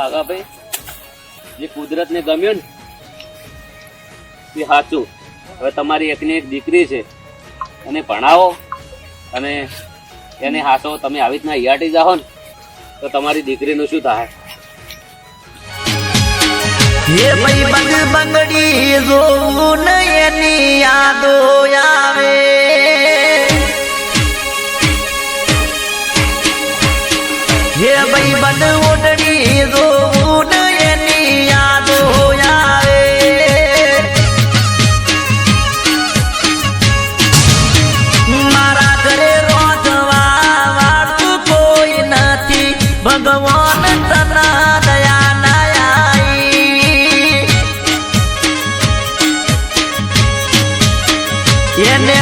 વાઘાભાઈ, જે કુદરતને ગમ્યું ને એ સાચું. હવે તમારી એકની એક દીકરી છે, એને ભણાવો અને એને હાચો. તમે આવી રીતના યાટી જાઓ ને તો તમારી દીકરીનું શું થાય? હે ભાઈ બંગડી જોવું ને એની યાદો આવે. હે ભાઈ બંધ ઓઢણી જોવું ને એની યાદો આવે. મારા ઘરે રોજવા વાળતું કોઈ નથી, ભગવાન તના દયા ના એને